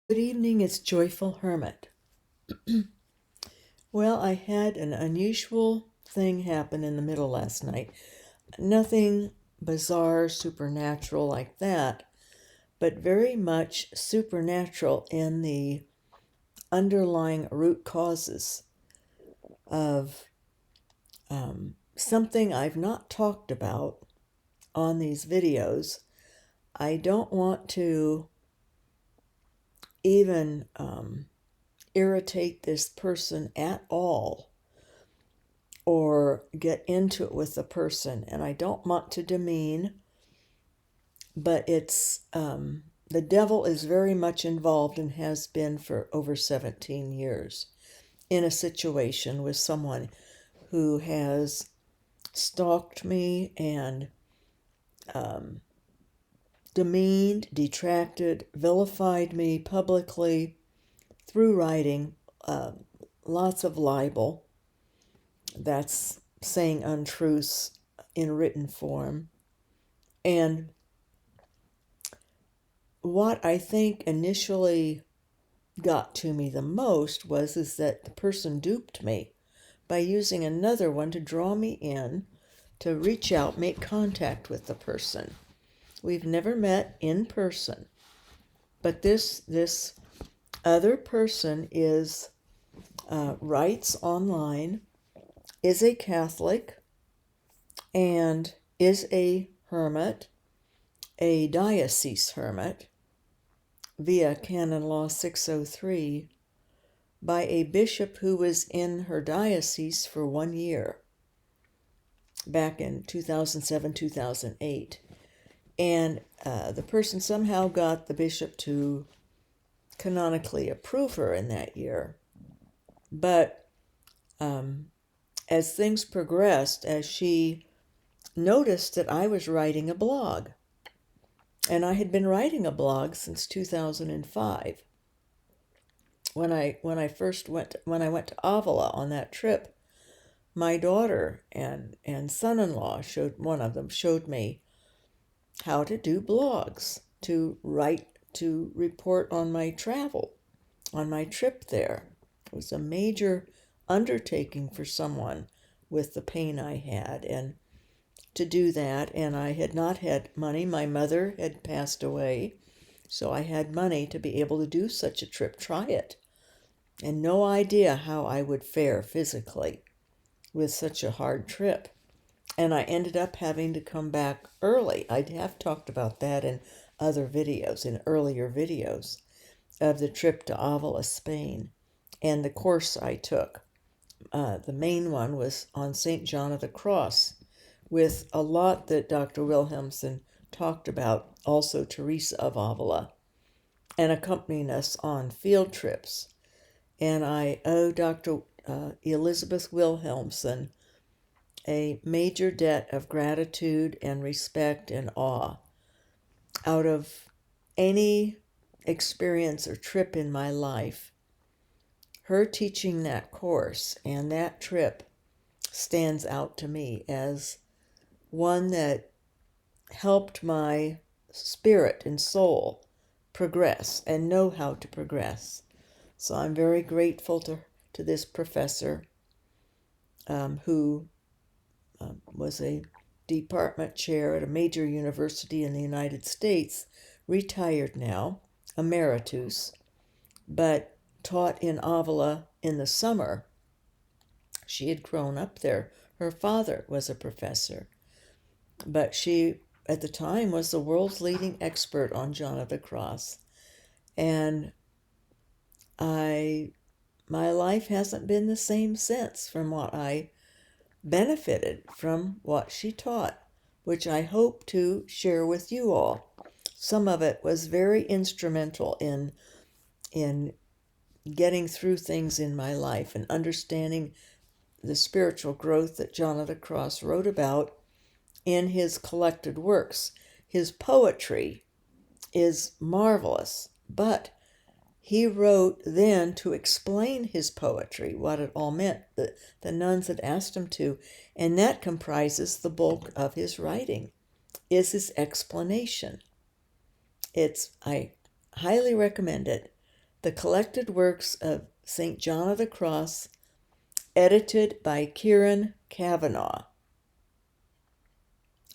Good evening, it's Joyful Hermit. Well, I had an unusual thing happen in the middle last night. Nothing bizarre, supernatural like that, but very much supernatural in the underlying root causes of something I've not talked about on these videos. I don't want to even irritate this person at all or get into it with the person, and I don't want to demean, but it's the devil is very much involved and has been for over 17 years in a situation with someone who has stalked me and demeaned, detracted, vilified me publicly through writing, lots of libel. That's saying untruths in written form. And what I think initially got to me the most is that the person duped me by using another one to draw me in, to reach out, make contact with the person. We've never met in person, but this other person is writes online, is a Catholic, and is a hermit, a diocese hermit, via Canon Law 603, by a bishop who was in her diocese for 1 year, back in 2007, 2008. And the person somehow got the bishop to canonically approve her in that year. But as things progressed, as she noticed that I was writing a blog, and I had been writing a blog since 2005. When I went to Avila on that trip, my daughter and son-in-law showed me how to do blogs, to write, to report on my travel, on my trip there. It was a major undertaking for someone with the pain I had, and to do that, and I had not had money. My mother had passed away, so I had money to be able to do such a trip, try it, and no idea how I would fare physically with such a hard trip. And I ended up having to come back early. I have talked about that in other videos, in earlier videos, of the trip to Avila, Spain, and the course I took. The main one was on St. John of the Cross, with a lot that Dr. Wilhelmsen talked about, also Teresa of Avila, and accompanying us on field trips. And I owe Dr. Elizabeth Wilhelmsen a major debt of gratitude and respect and awe. Out of any experience or trip in my life, her teaching that course and that trip stands out to me as one that helped my spirit and soul progress and know how to progress. So I'm very grateful to this professor who was a department chair at a major university in the United States, retired now, emeritus, but taught in Avila in the summer. She had grown up there. Her father was a professor, but she, at the time, was the world's leading expert on John of the Cross. And my life hasn't been the same since, from what I benefited from what she taught, which I hope to share with you all. Some of it was very instrumental in getting through things in my life and understanding the spiritual growth that John of the Cross wrote about in his collected works. His poetry is marvelous, but he wrote then to explain his poetry, what it all meant. The nuns had asked him to, and that comprises the bulk of his writing, is his explanation. I highly recommend it. The Collected Works of St. John of the Cross, edited by Kieran Kavanagh,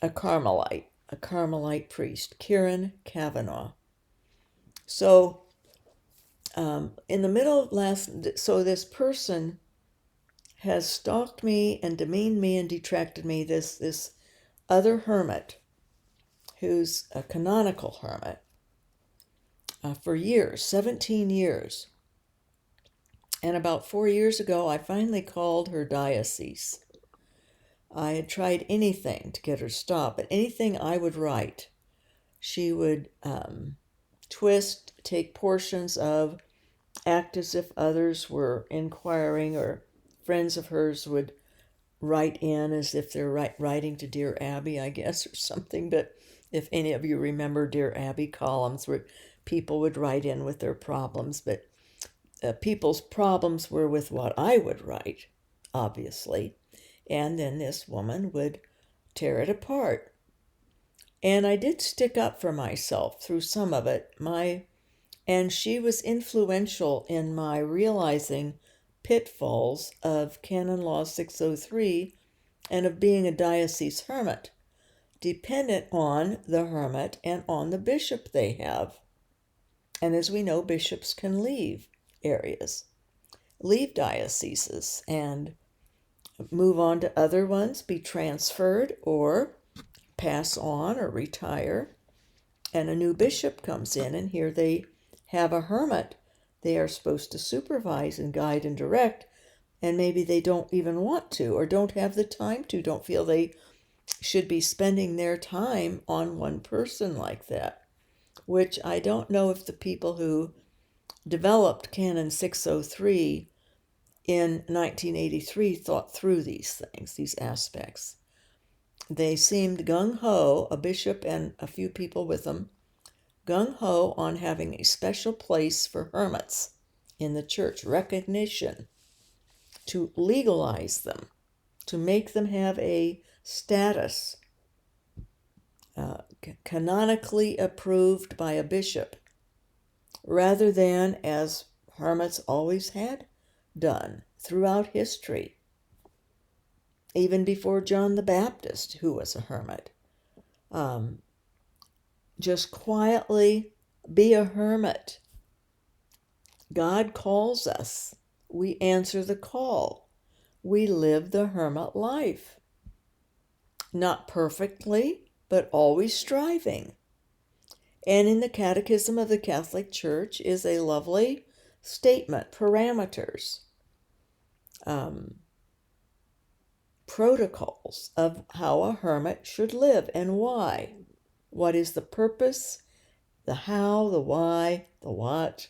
a Carmelite priest, Kieran Kavanagh. So, in the middle of so this person has stalked me and demeaned me and detracted me, this other hermit, who's a canonical hermit, for years, 17 years. And about 4 years ago, I finally called her diocese. I had tried anything to get her to stop, but anything I would write, she would twist, take portions of, act as if others were inquiring, or friends of hers would write in as if they're writing to Dear Abby, I guess, or something. But if any of you remember Dear Abby columns where people would write in with their problems, but people's problems were with what I would write, obviously. And then this woman would tear it apart. And I did stick up for myself through some of it. And she was influential in my realizing pitfalls of Canon Law 603 and of being a diocese hermit, dependent on the hermit and on the bishop they have. And as we know, bishops can leave areas, leave dioceses, and move on to other ones, be transferred, or pass on or retire. And a new bishop comes in, and here they have a hermit they are supposed to supervise and guide and direct, and maybe they don't even want to, or don't have the time to, don't feel they should be spending their time on one person like that, which I don't know if the people who developed Canon 603 in 1983 thought through these things, these aspects. They seemed gung-ho, a bishop and a few people with them, gung-ho on having a special place for hermits in the church, recognition, to legalize them, to make them have a status canonically approved by a bishop, rather than as hermits always had done throughout history, even before John the Baptist, who was a hermit. Just quietly be a hermit. God calls us. We answer the call. We live the hermit life. Not perfectly, but always striving. And in the Catechism of the Catholic Church is a lovely statement, parameters, protocols of how a hermit should live and why. What is the purpose, the how, the why, the what.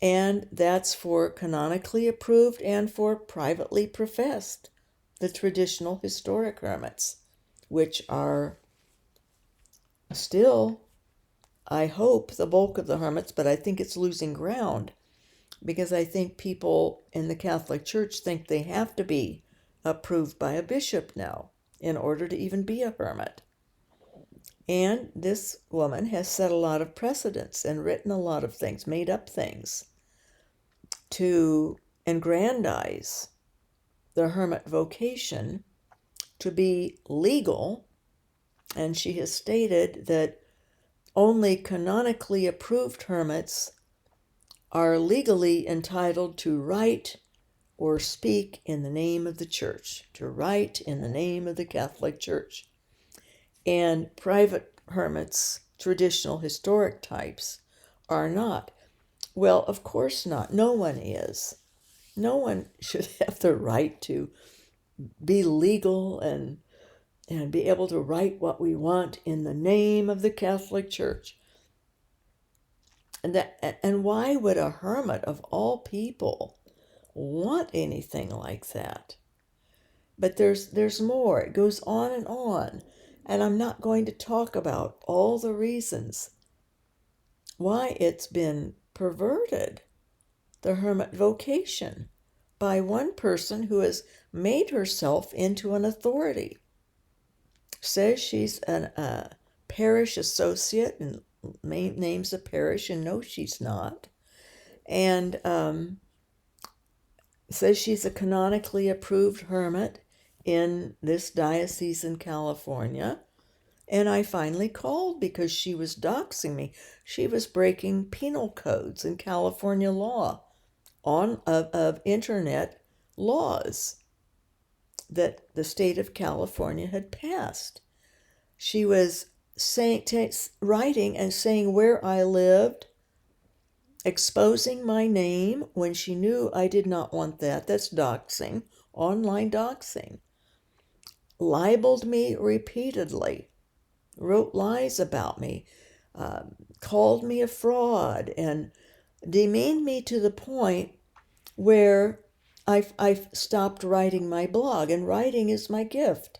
And that's for canonically approved and for privately professed, the traditional historic hermits, which are still, I hope, the bulk of the hermits, but I think it's losing ground, because I think people in the Catholic Church think they have to be approved by a bishop now in order to even be a hermit. And this woman has set a lot of precedents and written a lot of things, made up things, to aggrandize the hermit vocation to be legal. And she has stated that only canonically approved hermits are legally entitled to write or speak in the name of the church, to write in the name of the Catholic Church. And private hermits, traditional historic types, are not. Well, of course not. No one is. No one should have the right to be legal and be able to write what we want in the name of the Catholic Church. And why would a hermit of all people want anything like that? But there's more. It goes on, and I'm not going to talk about all the reasons why it's been perverted, the hermit vocation, by one person who has made herself into an authority. Says she's a parish associate and names a parish, and no, she's not. and says she's a canonically approved hermit in this diocese in California. And I finally called because she was doxing me. She was breaking penal codes in California law of internet laws that the state of California had passed. She was writing and saying where I lived, exposing my name when she knew I did not want that. That's doxing, online doxing. Libeled me repeatedly, wrote lies about me, called me a fraud, and demeaned me to the point where I've stopped writing my blog. And writing is my gift,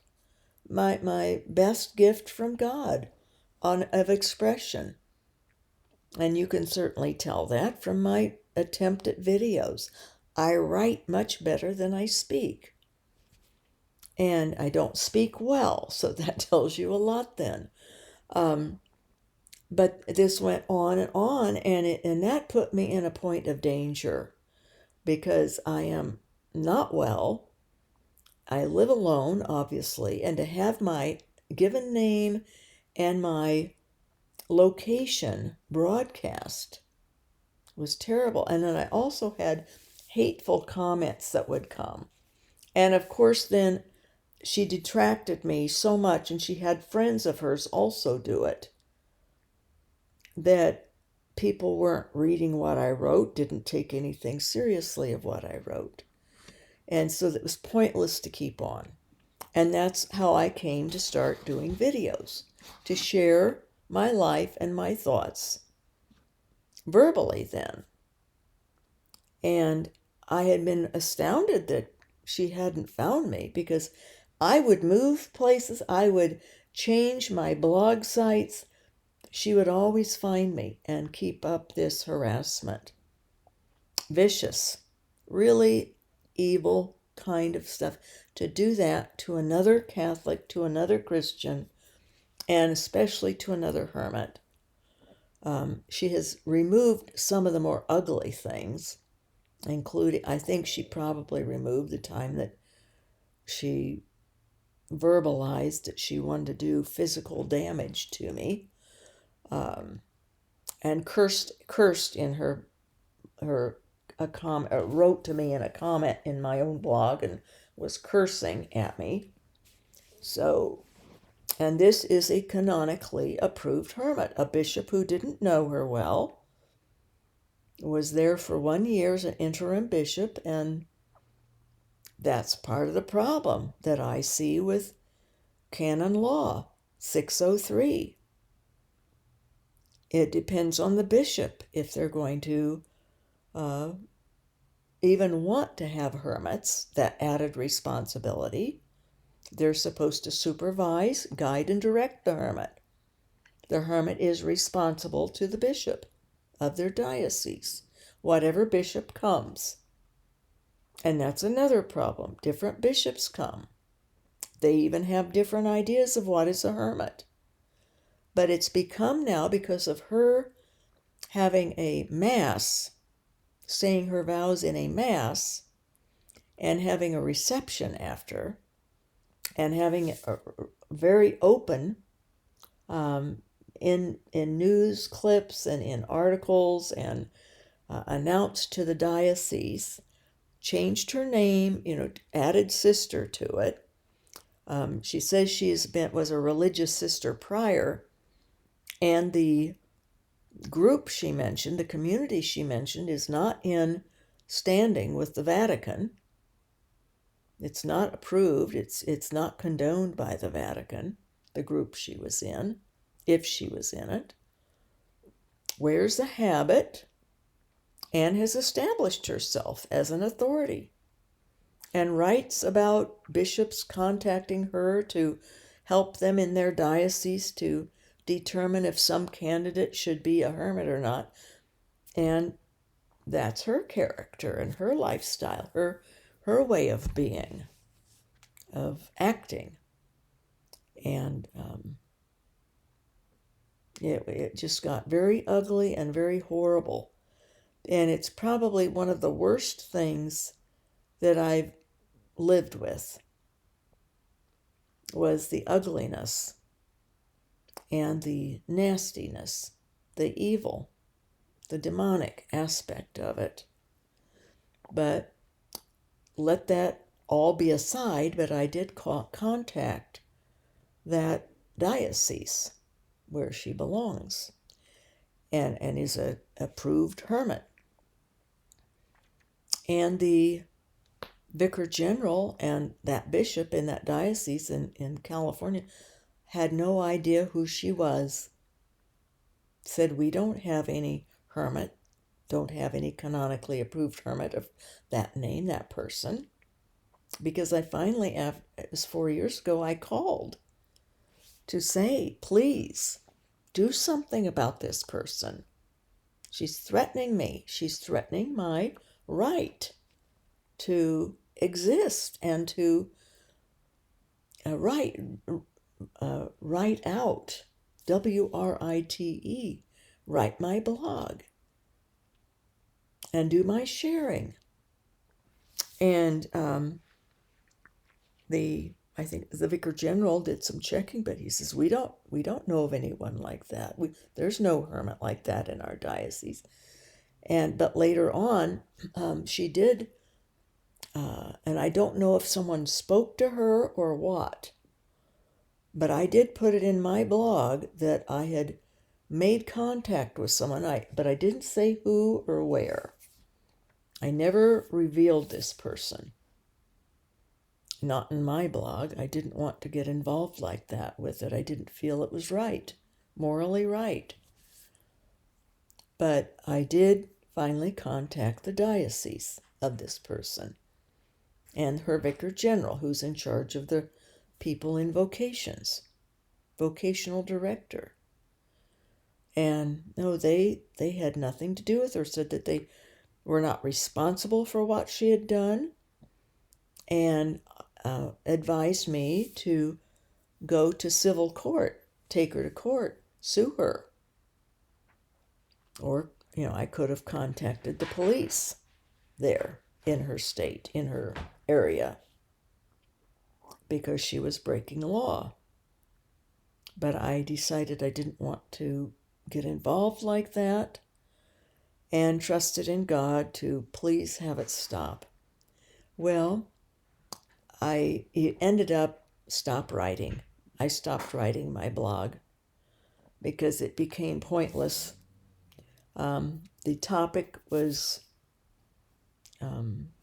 my best gift from God of expression. And you can certainly tell that from my attempt at videos. I write much better than I speak. And I don't speak well, so that tells you a lot then. But this went on, and that put me in a point of danger because I am not well. I live alone, obviously, and to have my given name and my location broadcast was terrible. And then I also had hateful comments that would come. And of course, then she detracted me so much, and she had friends of hers also do it, that people weren't reading what I wrote, didn't take anything seriously of what I wrote. And so it was pointless to keep on. And that's how I came to start doing videos, to share my life and my thoughts verbally then. And I had been astounded that she hadn't found me, because I would move places, I would change my blog sites. She would always find me and keep up this harassment. Vicious, really evil kind of stuff. To do that to another Catholic, to another Christian, and especially to another hermit. She has removed some of the more ugly things, including, I think she probably removed the time that she verbalized that she wanted to do physical damage to me, and cursed in her wrote to me in a comment in my own blog and was cursing at me. So, and this is a canonically approved hermit, a bishop who didn't know her well, was there for 1 year as an interim bishop, and that's part of the problem that I see with canon law 603. It depends on the bishop if they're going to even want to have hermits, that added responsibility. They're supposed to supervise, guide, and direct the hermit. The hermit is responsible to the bishop of their diocese, whatever bishop comes. And that's another problem. Different bishops come. They even have different ideas of what is a hermit. But it's become now, because of her having a mass, saying her vows in a mass, and having a reception after, and having a very open in news clips and in articles, and announced to the diocese, changed her name, added sister to it. She says was a religious sister prior, and the group she mentioned, the community she mentioned, is not in standing with the Vatican. It's not approved. It's not condoned by the Vatican, the group she was in, if she was in it. Wears the habit and has established herself as an authority, and writes about bishops contacting her to help them in their diocese to determine if some candidate should be a hermit or not. And that's her character and her lifestyle, her way of being, of acting. And it just got very ugly and very horrible. And it's probably one of the worst things that I've lived with, was the ugliness and the nastiness, the evil, the demonic aspect of it. But let that all be aside, but I did contact that diocese where she belongs and is a approved hermit. And the vicar general and that bishop in that diocese in California had no idea who she was. Said, we don't have any hermit, don't have any canonically approved hermit of that name, that person. Because I finally, it was 4 years ago, I called to say, please do something about this person. She's threatening me. She's threatening my right to exist and to write out, WRITE, write my blog and do my sharing. And I think the vicar general did some checking, but he says, we don't know of anyone like that. There's no hermit like that in our diocese. But later on, she did, and I don't know if someone spoke to her or what, but I did put it in my blog that I had made contact with someone, but I didn't say who or where. I never revealed this person. Not in my blog. I didn't want to get involved like that with it. I didn't feel it was right, morally right. But I did finally contact the diocese of this person and her vicar general, who's in charge of the people in vocations, vocational director. And no, they had nothing to do with her, said that they were not responsible for what she had done, and advised me to go to civil court, take her to court, sue her. Or, I could have contacted the police there in her state, in her area, because she was breaking the law. But I decided I didn't want to get involved like that and trusted in God to please have it stop. Well, I ended up I stopped writing my blog because it became pointless. The topic was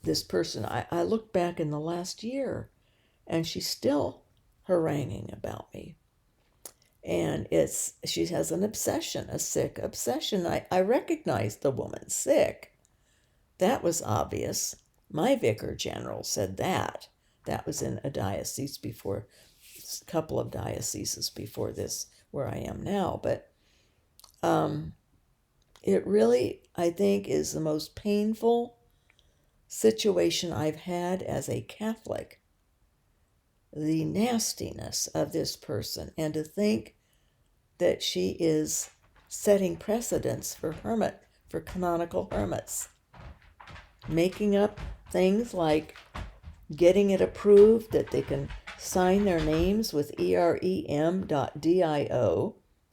this person. I looked back in the last year and she's still haranguing about me. And she has an obsession, a sick obsession. I recognized the woman's sick. That was obvious. My vicar general said that. That was in a diocese before, a couple of dioceses before this, where I am now. But it really, I think, is the most painful situation I've had as a Catholic. The nastiness of this person, and to think that she is setting precedents for canonical hermits, making up things like getting it approved that they can sign their names with EREM.dio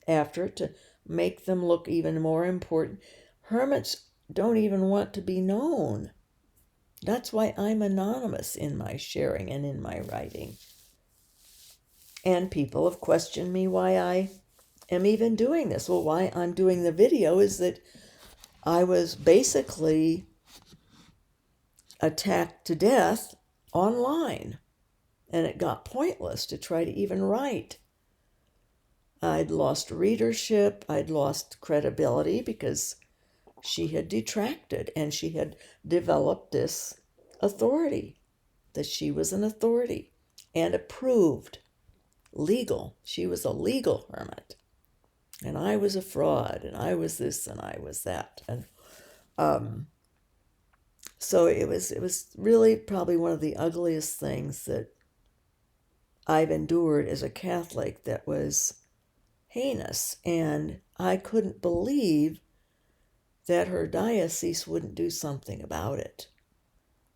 after it to make them look even more important. Hermits don't even want to be known. That's why I'm anonymous in my sharing and in my writing. And people have questioned me why I am even doing this. Well, why I'm doing the video is that I was basically attacked to death online, and it got pointless to try to even write. I'd lost readership, I'd lost credibility because she had detracted and she had developed this authority, that she was an authority and approved, legal. She was a legal hermit. And I was a fraud, and I was this, and I was that. And so it was really probably one of the ugliest things that I've endured as a Catholic, that was heinous. And I couldn't believe that her diocese wouldn't do something about it.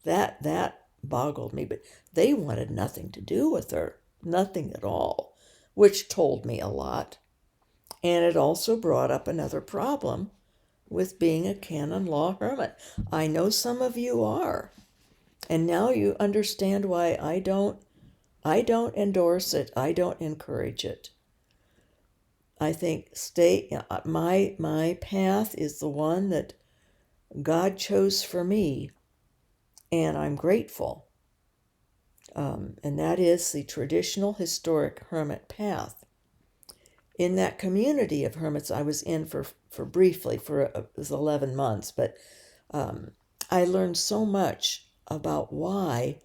That boggled me, but they wanted nothing to do with her, nothing at all, which told me a lot. And it also brought up another problem with being a canon law hermit. I know some of you are, and now you understand why I don't endorse it. I don't encourage it. I think my path is the one that God chose for me, and I'm grateful. And that is the traditional historic hermit path. In that community of hermits I was in for briefly, it was 11 months, but I learned so much about why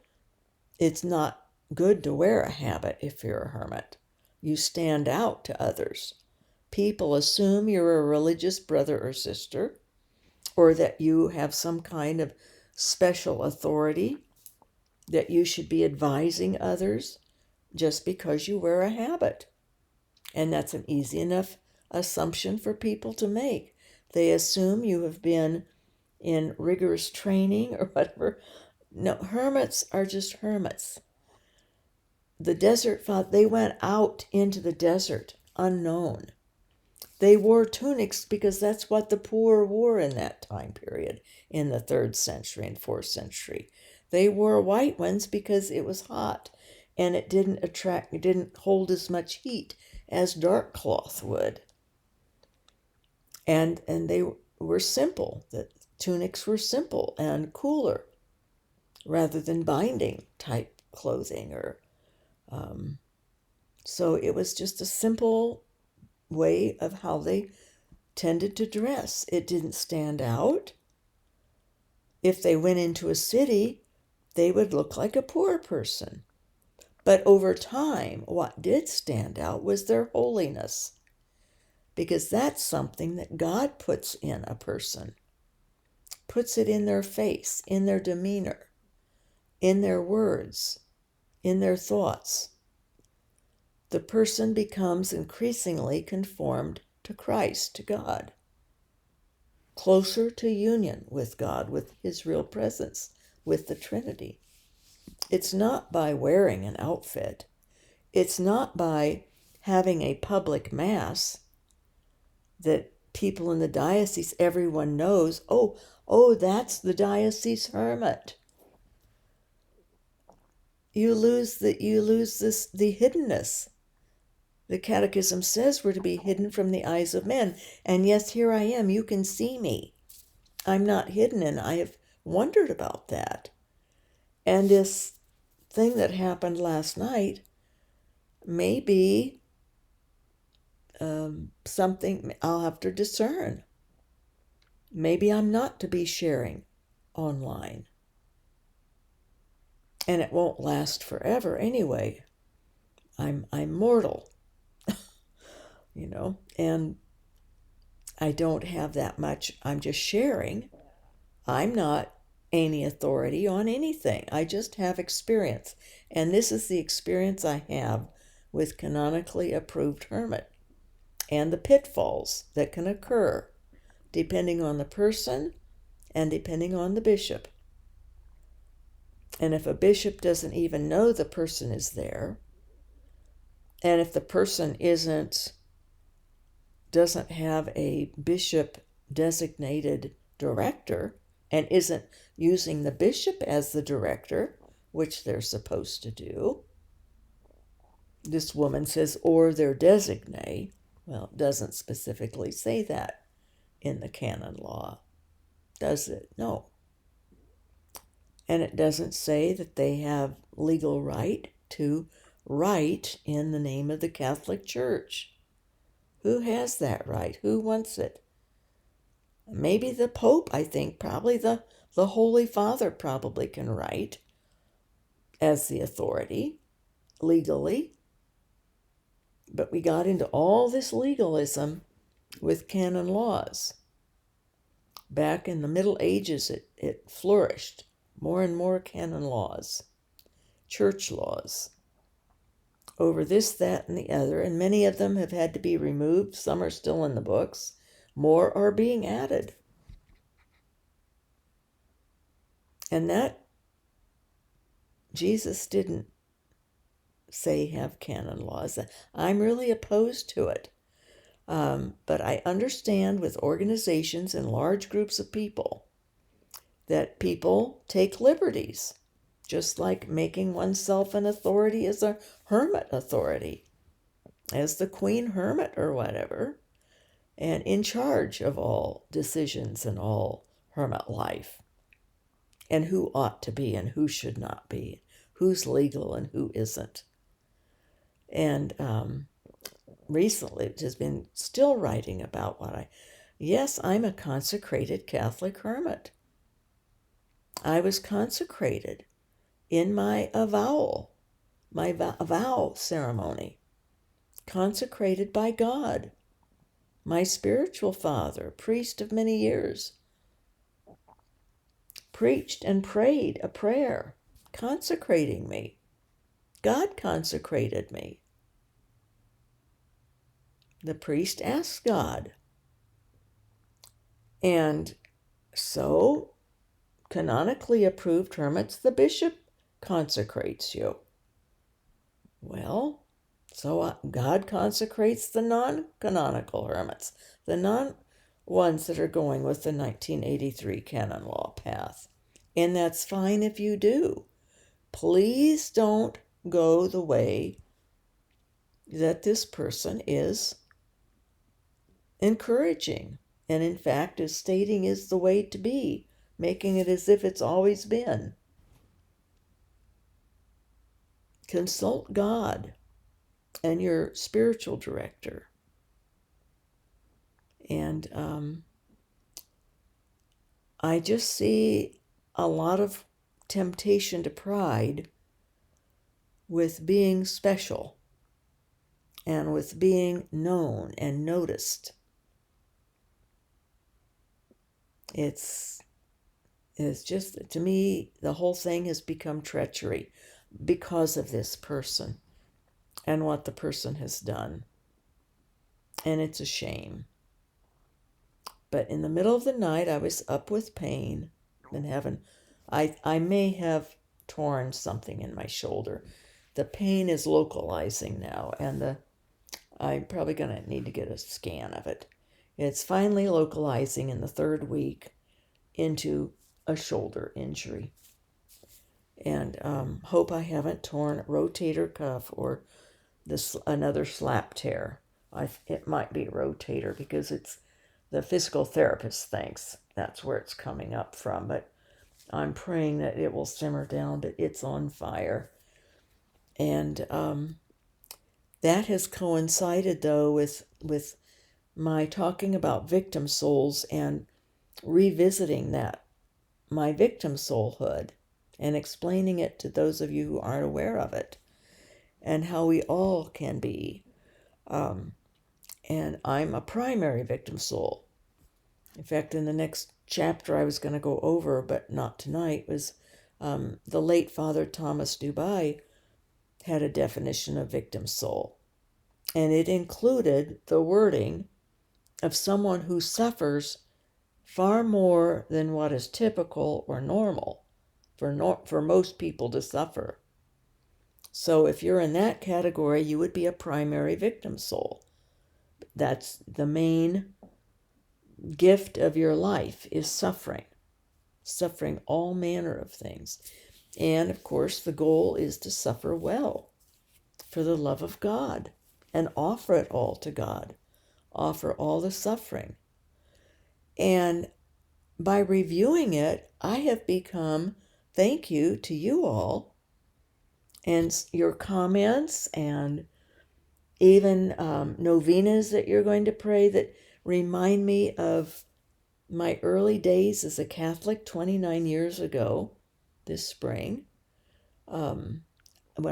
it's not good to wear a habit if you're a hermit. You stand out to others. People assume you're a religious brother or sister, or that you have some kind of special authority, that you should be advising others just because you wear a habit. And that's an easy enough assumption for people to make. They assume you have been in rigorous training or whatever. No, hermits are just hermits. The desert father, they went out into the desert unknown. They wore tunics because that's what the poor wore in that time period, in the 3rd century and 4th century. They wore white ones because it was hot and it didn't hold as much heat as dark cloth would. And they were simple. The tunics were simple and cooler rather than binding type clothing or so it was just a simple way of how they tended to dress. It didn't stand out. If they went into a city, they would look like a poor person. But over time, what did stand out was their holiness, because that's something that God puts in a person, puts it in their face, in their demeanor, in their words, in their thoughts. The person becomes increasingly conformed to Christ, to God, closer to union with God, with his real presence, with the Trinity. It's not by wearing an outfit. It's not by having a public mass that people in the diocese, everyone knows, oh, that's the diocese hermit. You lose the hiddenness. The Catechism says we're to be hidden from the eyes of men. And yes, here I am. You can see me. I'm not hidden, and I have wondered about that. And this thing that happened last night may be something I'll have to discern. Maybe I'm not to be sharing online. And it won't last forever anyway. I'm mortal. And I don't have that much. I'm just sharing. I'm not any authority on anything. I just have experience. And this is the experience I have with canonically approved hermit and the pitfalls that can occur depending on the person and depending on the bishop. And if a bishop doesn't even know the person is there, and if the person doesn't have a bishop designated director and isn't using the bishop as the director, which they're supposed to do, this woman says, or their designate. Well, it doesn't specifically say that in the canon law, does it? No. And it doesn't say that they have legal right to write in the name of the Catholic Church. Who has that right? Who wants it? Maybe the Pope, I think. Probably the Holy Father probably can write as the authority legally. But we got into all this legalism with canon laws. Back in the Middle Ages, it flourished. More and more canon laws, church laws, over this, that, and the other, and many of them have had to be removed. Some are still in the books. More are being added. And that Jesus didn't say have canon laws. I'm really opposed to it. But I understand with organizations and large groups of people that people take liberties, just like making oneself an authority as a hermit authority, as the queen hermit or whatever, and in charge of all decisions and all hermit life, and who ought to be and who should not be, who's legal and who isn't. And recently it has been still writing about yes, I'm a consecrated Catholic hermit. I was consecrated in my avowal, my vow ceremony, consecrated by God, my spiritual father, priest of many years, preached and prayed a prayer consecrating me. God consecrated me. The priest asked God. And so, canonically approved hermits, the bishop consecrates you. Well, so God consecrates the non-canonical hermits, the ones that are going with the 1983 canon law path. And that's fine if you do. Please don't go the way that this person is encouraging, and in fact is stating is the way to be, making it as if it's always been. Consult God and your spiritual director. And I just see a lot of temptation to pride with being special and with being known and noticed. It's just, to me, the whole thing has become treachery because of this person and what the person has done. And it's a shame. But in the middle of the night, I was up with pain and I may have torn something in my shoulder. The pain is localizing now, and I'm probably going to need to get a scan of it. It's finally localizing in the third week into a shoulder injury. And hope I haven't torn a rotator cuff or another slap tear. It might be a rotator because it's the physical therapist thinks that's where it's coming up from, but I'm praying that it will simmer down, but it's on fire. And that has coincided, though, with my talking about victim souls and revisiting my victim soulhood, and explaining it to those of you who aren't aware of it, and how we all can be. And I'm a primary victim soul. In fact, in the next chapter I was going to go over, but not tonight, was the late Father Thomas Dubai had a definition of victim soul. And it included the wording of someone who suffers far more than what is typical or normal for most people to suffer. So if you're in that category, you would be a primary victim soul. That's the main gift of your life, is suffering all manner of things. And of course, the goal is to suffer well for the love of God and offer it all to God, offer all the suffering. And by reviewing it, I have become, thank you to you all, and your comments, and even novenas that you're going to pray that remind me of my early days as a Catholic 29 years ago this spring, when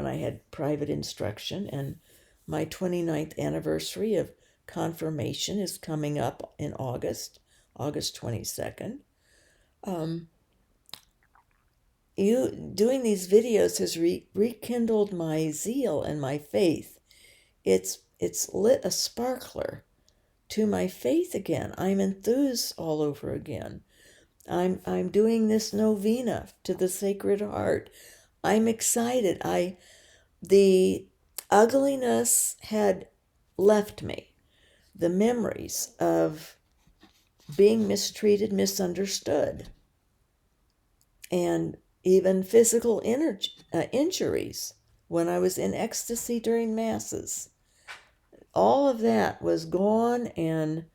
I had private instruction, and my 29th anniversary of confirmation is coming up in August 22nd. You doing these videos has rekindled my zeal and my faith. It's lit a sparkler to my faith again. I'm enthused all over again. I'm doing this novena to the Sacred Heart. I'm excited. The ugliness had left me. The memories of being mistreated, misunderstood, and even physical injuries when I was in ecstasy during masses. All of that was gone, and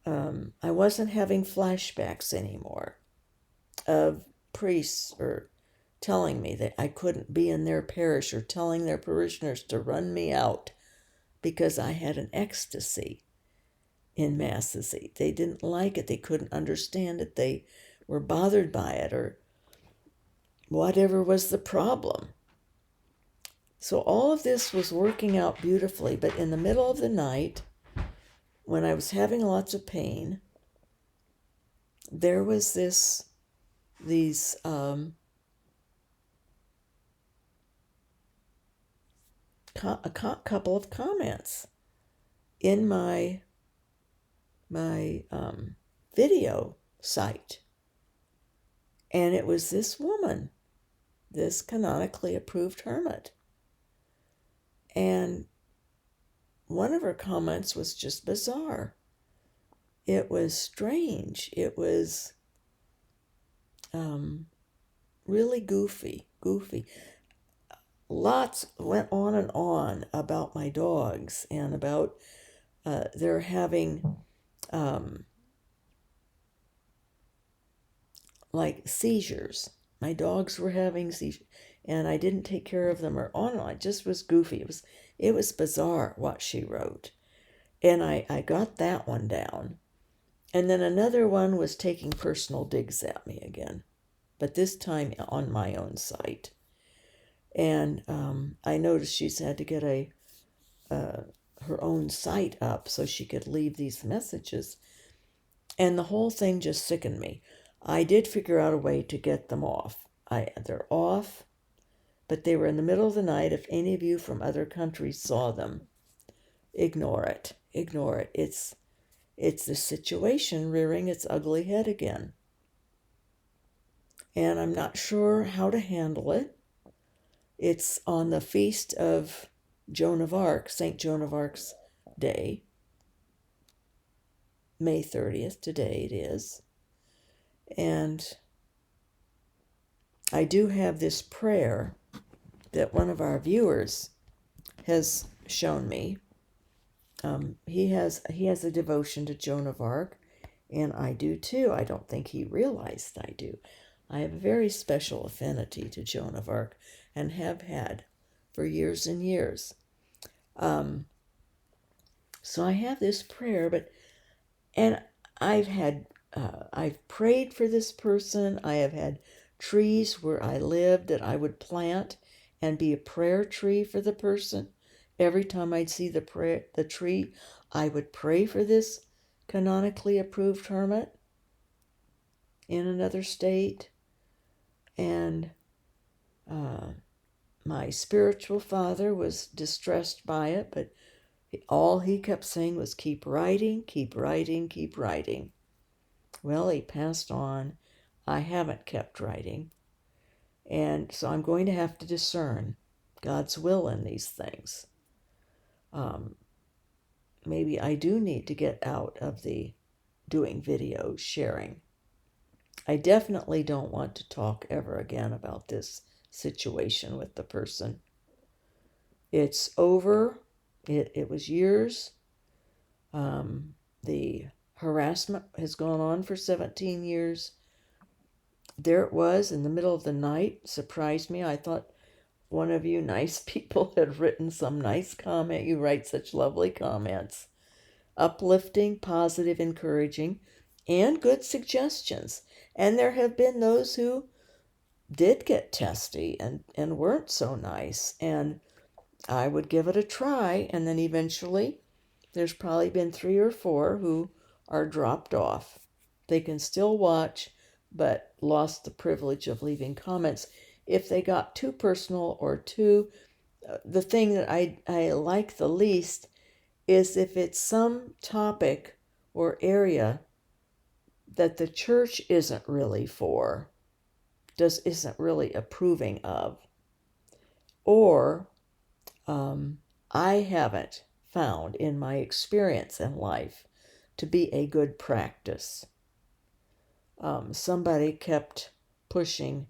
I wasn't having flashbacks anymore of priests or telling me that I couldn't be in their parish or telling their parishioners to run me out because I had an ecstasy in masses. They didn't like it. They couldn't understand it. They were bothered by it or whatever was the problem. So all of this was working out beautifully, but in the middle of the night, when I was having lots of pain, there was these a couple of comments in my video site, and it was this woman, this canonically approved hermit, and one of her comments was just bizarre. It was strange. It was really goofy. Lots went on and on about my dogs and about their having like seizures. My dogs were having seizures, and I didn't take care of them or on and on. It just was goofy. It was bizarre what she wrote. And I got that one down. And then another one was taking personal digs at me again, but this time on my own site. And I noticed she's had to get her own site up so she could leave these messages. And the whole thing just sickened me. I did figure out a way to get them off. They're off, but they were in the middle of the night. If any of you from other countries saw them, ignore it. Ignore it. It's the situation rearing its ugly head again. And I'm not sure how to handle it. It's on the feast of Joan of Arc, St. Joan of Arc's day. May 30th, today it is. And I do have this prayer that one of our viewers has shown me. He has a devotion to Joan of Arc, and I do too. I don't think he realized I do. I have a very special affinity to Joan of Arc and have had for years and years. So I have this prayer, and I've prayed for this person. I have had trees where I lived that I would plant and be a prayer tree for the person. Every time I'd see the tree, I would pray for this canonically approved hermit in another state. And my spiritual father was distressed by it, but all he kept saying was, keep writing, keep writing, keep writing. Well, he passed on. I haven't kept writing. And so I'm going to have to discern God's will in these things. Maybe I do need to get out of the doing videos, sharing. I definitely don't want to talk ever again about this situation with the person. It's over. It was years. The harassment has gone on for 17 years. There it was in the middle of the night. Surprised me. I thought one of you nice people had written some nice comment. You write such lovely comments. Uplifting, positive, encouraging, and good suggestions. And there have been those who did get testy and weren't so nice. And I would give it a try. And then eventually, there's probably been 3 or 4 who are dropped off. They can still watch, but lost the privilege of leaving comments. If they got too personal or too, the thing that I like the least is if it's some topic or area that the church isn't really for, isn't really approving of, or I haven't found in my experience in life to be a good practice. Somebody kept pushing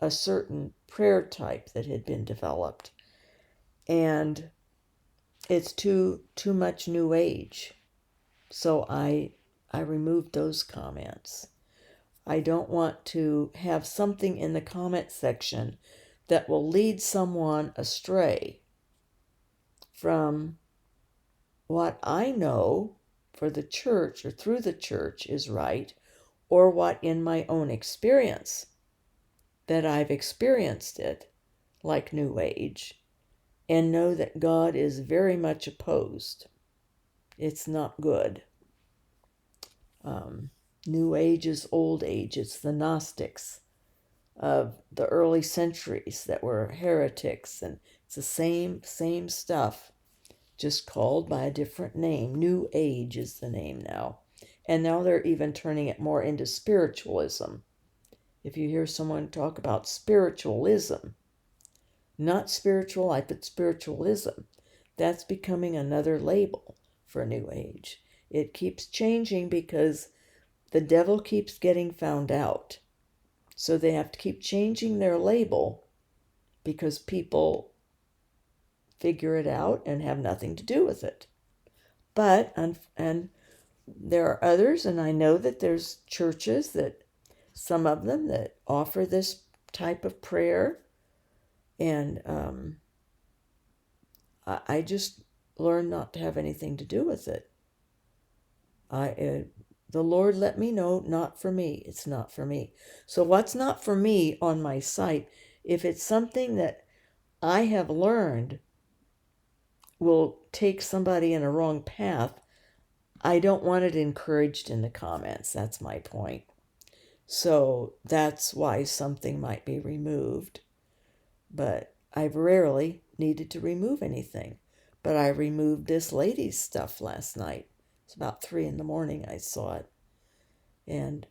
a certain prayer type that had been developed, and it's too much New Age. So I removed those comments. I don't want to have something in the comment section that will lead someone astray from what I know for the church or through the church is right, or what in my own experience that I've experienced it like New Age, and know that God is very much opposed. It's not good. New Age is old age. It's the Gnostics of the early centuries that were heretics, and it's the same stuff, just called by a different name. New Age is the name now. And now they're even turning it more into spiritualism. If you hear someone talk about spiritualism, not spiritual life, but spiritualism, that's becoming another label for New Age. It keeps changing because the devil keeps getting found out. So they have to keep changing their label because people figure it out and have nothing to do with it. But, and there are others, and I know that there's churches that, some of them that offer this type of prayer, and I just learned not to have anything to do with it. The Lord let me know, not for me. It's not for me. So what's not for me on my site, if it's something that I have learned will take somebody in a wrong path, I don't want it encouraged in the comments. That's my point. So that's why something might be removed. But I've rarely needed to remove anything. But I removed this lady's stuff last night. It's about 3 a.m. I saw it. And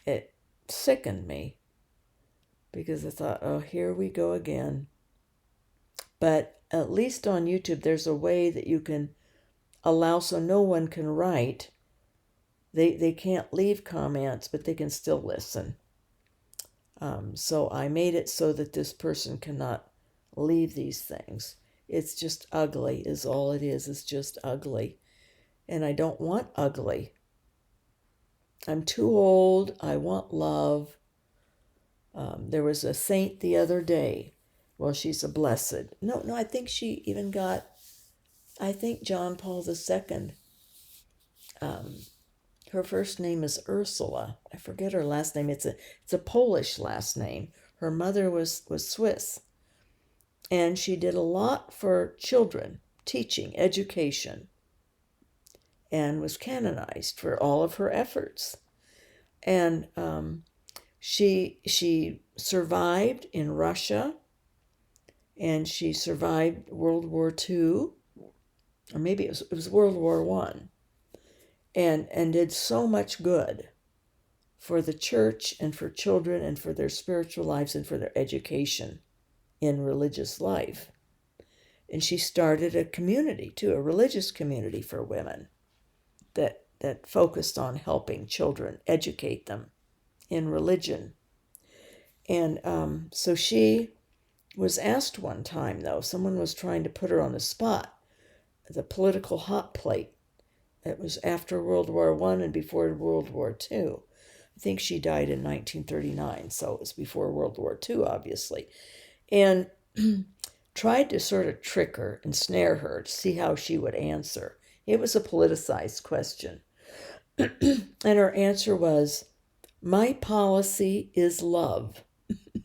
it sickened me because I thought, oh, here we go again. But at least on YouTube, there's a way that you can allow so no one can write. They can't leave comments, but they can still listen. So I made it so that this person cannot leave these things. It's just ugly is all it is. It's just ugly. And I don't want ugly. I'm too old. I want love. There was a saint the other day. Well, she's a blessed. No, I think she even got, I think John Paul II. Her first name is Ursula. I forget her last name. It's a Polish last name. Her mother was Swiss. And she did a lot for children, teaching, education, and was canonized for all of her efforts. And she survived in Russia, and she survived World War II, or maybe it was World War I, and did so much good for the church and for children and for their spiritual lives and for their education in religious life. And she started a community too, a religious community for women that focused on helping children, educate them in religion. And so she was asked one time, though, someone was trying to put her on the spot, the political hot plate. It was after World War I and before World War II. I think she died in 1939, so it was before World War II, obviously. And tried to sort of trick her and snare her to see how she would answer. It was a politicized question. And her answer was, my policy is love.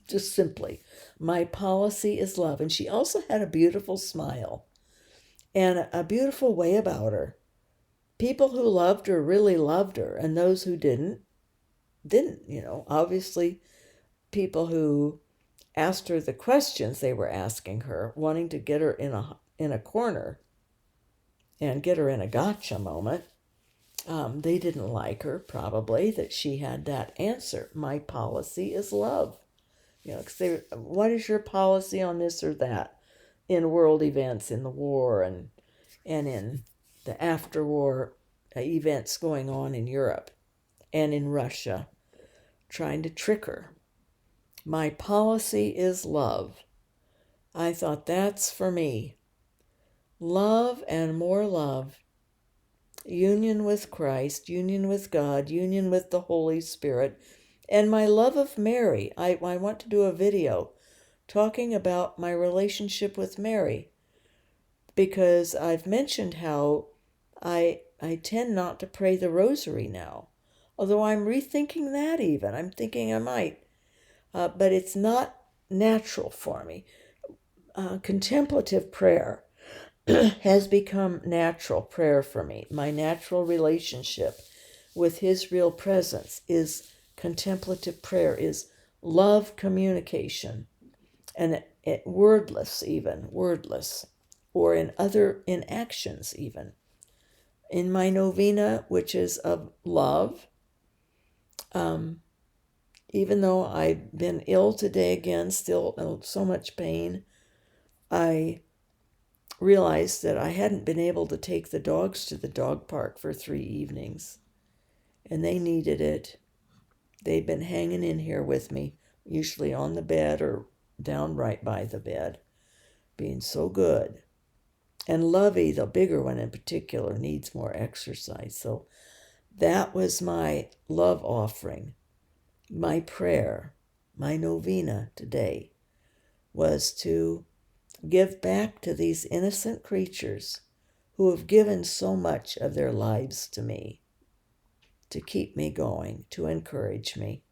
Just simply, my policy is love. And she also had a beautiful smile and a beautiful way about her. People who loved her really loved her, and those who didn't. Obviously, people who asked her the questions they were asking her, wanting to get her in a corner and get her in a gotcha moment, They didn't like her, probably, that she had that answer. My policy is love. You know, because what is your policy on this or that in world events, in the war, and in the after-war events going on in Europe and in Russia, trying to trick her. My policy is love. I thought, that's for me. Love and more love. Union with Christ, union with God, union with the Holy Spirit, and my love of Mary. I want to do a video talking about my relationship with Mary, because I've mentioned how I tend not to pray the rosary now, although I'm rethinking that even. I'm thinking I might, but it's not natural for me. Contemplative prayer has become natural prayer for me. My natural relationship with His real presence is contemplative prayer, is love communication, and wordless, even wordless, or in actions even. In my novena, which is of love, even though I've been ill today again, still in so much pain, I realized that I hadn't been able to take the dogs to the dog park for 3 evenings, and they needed it. They'd been hanging in here with me, usually on the bed or down right by the bed, being so good. And Lovey, the bigger one in particular, needs more exercise. So that was my love offering. My prayer, my novena today, was to give back to these innocent creatures who have given so much of their lives to me, to keep me going, to encourage me.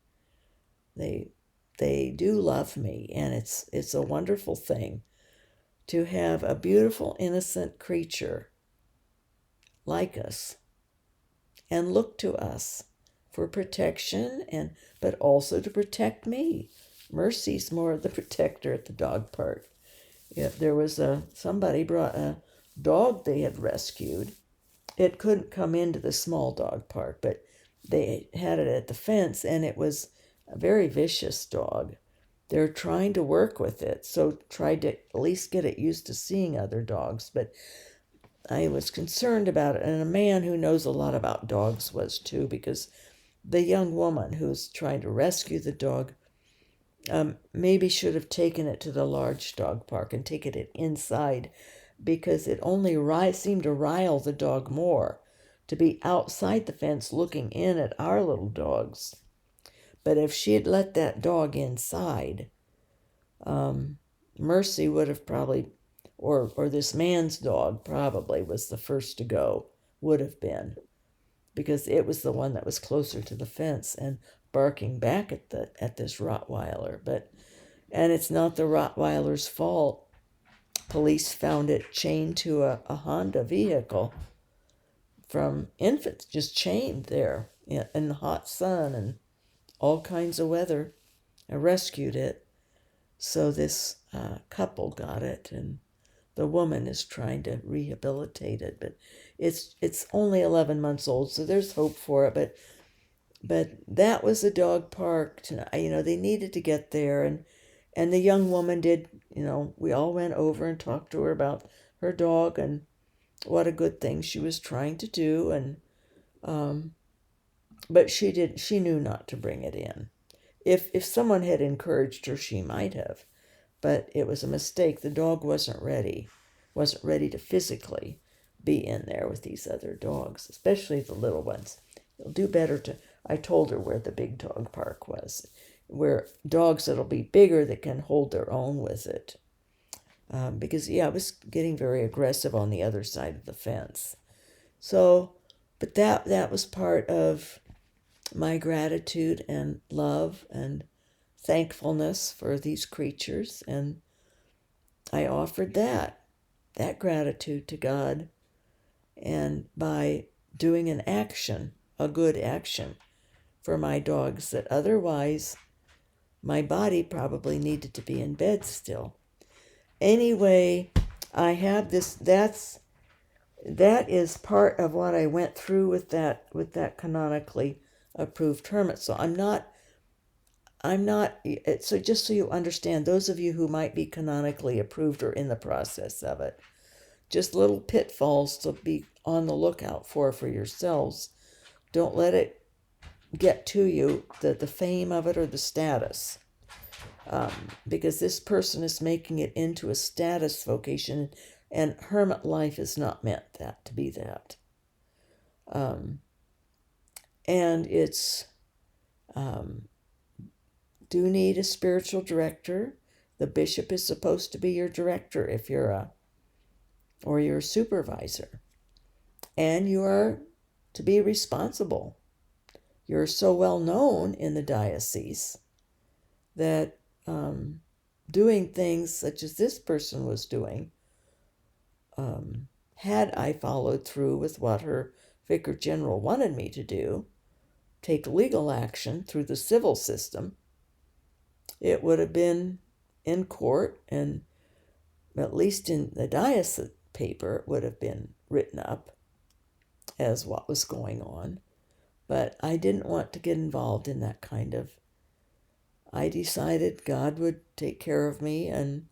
They do love me, and it's a wonderful thing to have a beautiful, innocent creature like us and look to us for protection, but also to protect me. Mercy's more the protector at the dog park. If there was somebody brought a dog they had rescued, it couldn't come into the small dog park, but they had it at the fence, and it was a very vicious dog. They're trying to work with it, so tried to at least get it used to seeing other dogs, but I was concerned about it, and a man who knows a lot about dogs was too, because the young woman who's trying to rescue the dog maybe should have taken it to the large dog park and taken it inside, because it only seemed to rile the dog more to be outside the fence looking in at our little dogs. But if she had let that dog inside, Mercy would have probably, or this man's dog probably was the first to go, would have been, because it was the one that was closer to the fence and barking back at this Rottweiler. And it's not the Rottweiler's fault. Police found it chained to a Honda vehicle from infants, just chained there in the hot sun and all kinds of weather. I rescued it. So this couple got it, and the woman is trying to rehabilitate it, but it's only 11 months old, so there's hope for it. But that was a dog park. They needed to get there, and the young woman did. We all went over and talked to her about her dog and what a good thing she was trying to do, and but she knew not to bring it in. If someone had encouraged her, she might have, but it was a mistake. The dog wasn't ready to physically be in there with these other dogs, especially the little ones. It'll do better to, I told her where the big dog park was, where dogs that'll be bigger that can hold their own with it. Because, it was getting very aggressive on the other side of the fence. So, but that was part of my gratitude and love and thankfulness for these creatures, and I offered that gratitude to God, and by doing an action, a good action for my dogs that otherwise my body probably needed to be in bed still. Anyway, I have this, that's that is part of what I went through with that canonically approved hermit. So I'm not, so just so you understand, those of you who might be canonically approved or in the process of it, just little pitfalls to be on the lookout for yourselves. Don't let it get to you, the fame of it or the status. Because this person is making it into a status vocation, and hermit life is not meant that to be that. And it's do need a spiritual director. The bishop is supposed to be your director if you're you're a supervisor, and you are to be responsible. You're so well known in the diocese that doing things such as this person was doing, had I followed through with what her vicar general wanted me to do, take legal action through the civil system, it would have been in court, and at least in the diocese paper, it would have been written up as what was going on. But I didn't want to get involved in that kind of. I decided God would take care of me, and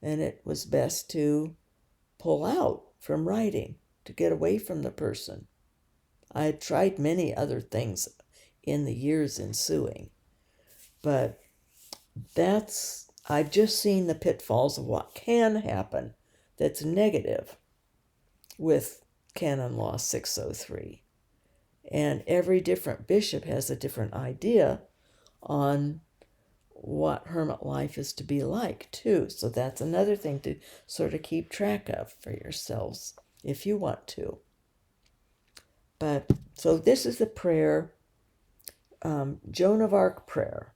it was best to pull out from writing, to get away from the person. I had tried many other things in the years ensuing, but I've just seen the pitfalls of what can happen that's negative with Canon Law 603. And every different bishop has a different idea on what hermit life is to be like, too. So that's another thing to sort of keep track of for yourselves if you want to. But so this is the prayer, Joan of Arc prayer.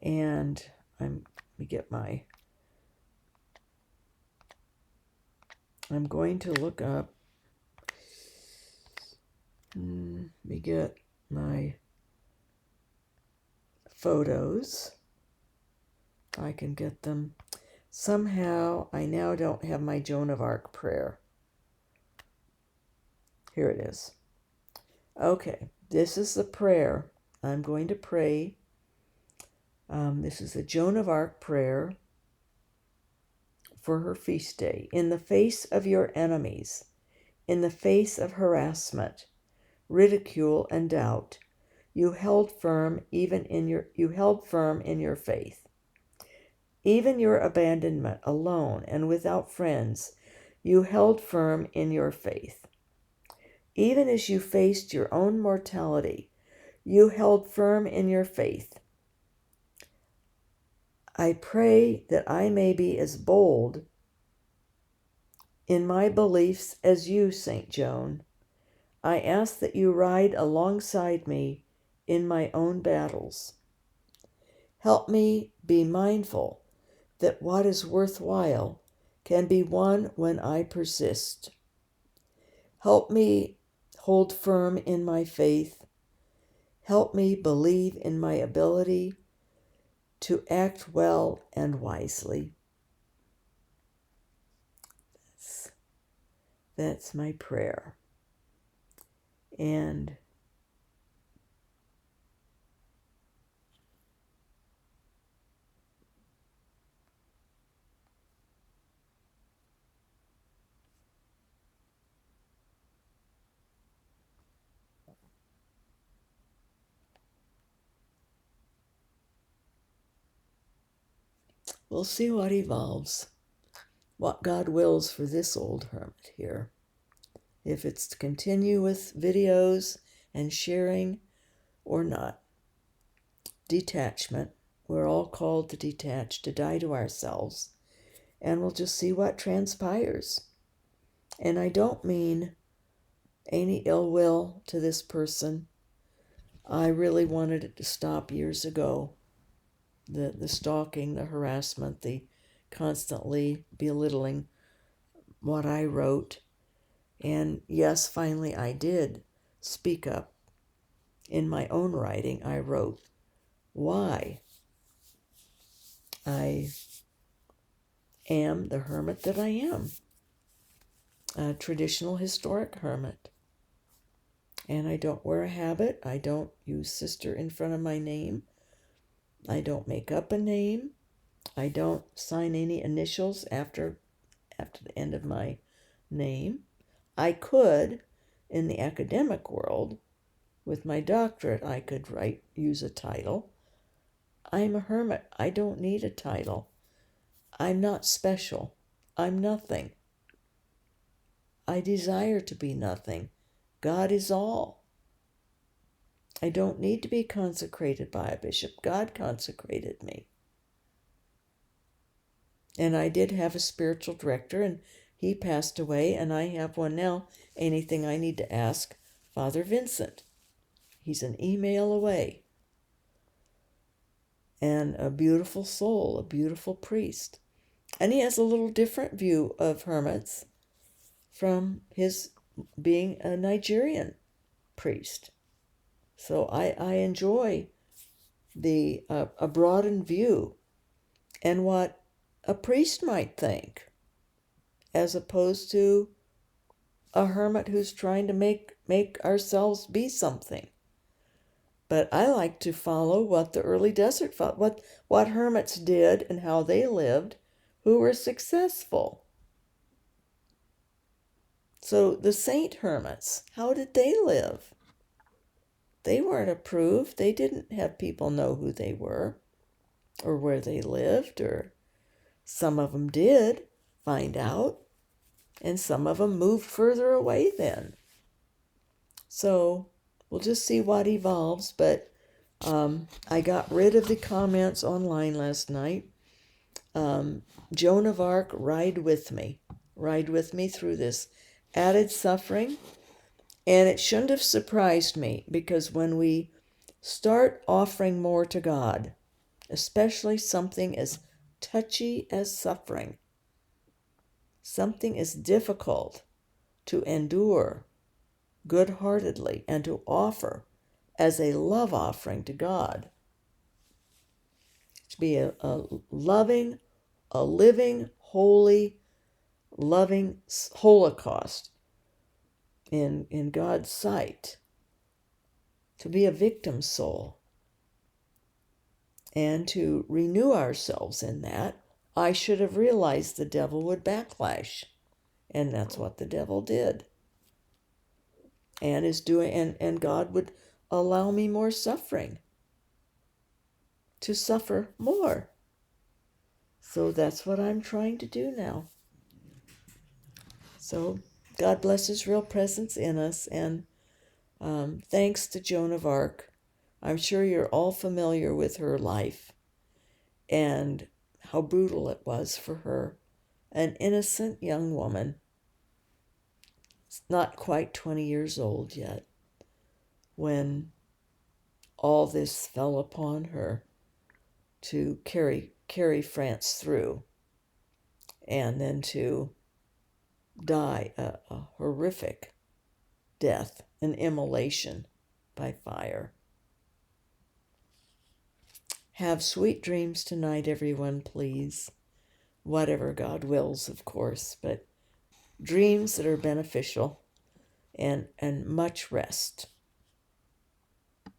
And I'm going to look up, let me get my photos. I can get them. Somehow I now don't have my Joan of Arc prayer. Here it is. Okay, this is the prayer I'm going to pray. This is the Joan of Arc prayer for her feast day. In the face of your enemies, in the face of harassment, ridicule, and doubt, you held firm in your faith. Even your abandonment, alone and without friends, you held firm in your faith. Even as you faced your own mortality, you held firm in your faith. I pray that I may be as bold in my beliefs as you, St. Joan. I ask that you ride alongside me in my own battles. Help me be mindful that what is worthwhile can be won when I persist. Help me hold firm in my faith. Help me believe in my ability to act well and wisely. That's my prayer. And we'll see what evolves, what God wills for this old hermit here. If it's to continue with videos and sharing or not. Detachment. We're all called to detach, to die to ourselves. And we'll just see what transpires. And I don't mean any ill will to this person. I really wanted it to stop years ago. The stalking, the harassment, the constantly belittling what I wrote. And yes, finally I did speak up. In my own writing, I wrote why I am the hermit that I am. a traditional historic hermit. And I don't wear a habit. I don't use sister in front of my name. I don't make up a name. I don't sign any initials after the end of my name. I could, in the academic world, with my doctorate, I could use a title. I'm a hermit. I don't need a title. I'm not special. I'm nothing. I desire to be nothing. God is all. I don't need to be consecrated by a bishop. God consecrated me. And I did have a spiritual director, and he passed away, and I have one now. Anything I need to ask Father Vincent. He's an email away. And a beautiful soul, a beautiful priest. And he has a little different view of hermits from his being a Nigerian priest. So I enjoy a broadened view and what a priest might think, as opposed to a hermit who's trying to make ourselves be something. But I like to follow what the early desert what hermits did and how they lived, who were successful. So the saint hermits, how did they live? They weren't approved. They didn't have people know who they were or where they lived, or some of them did find out, and some of them moved further away then. So we'll just see what evolves, but I got rid of the comments online last night. Joan of Arc, ride with me through this added suffering. And it shouldn't have surprised me, because when we start offering more to God, especially something as touchy as suffering, something as difficult to endure good-heartedly and to offer as a love offering to God, to be a loving, a living, holy, loving holocaust in God's sight, to be a victim soul, and to renew ourselves in that. I should have realized the devil would backlash, and that's what the devil did, and is doing, and God would allow me more suffering, to suffer more. So that's what I'm trying to do now. So God bless his real presence in us, and thanks to Joan of Arc. I'm sure you're all familiar with her life and how brutal it was for her, an innocent young woman, not quite 20 years old yet, when all this fell upon her to carry France through, and then to die a horrific death, an immolation by fire. Have sweet dreams tonight, everyone, please. Whatever God wills, of course, but dreams that are beneficial, and much rest.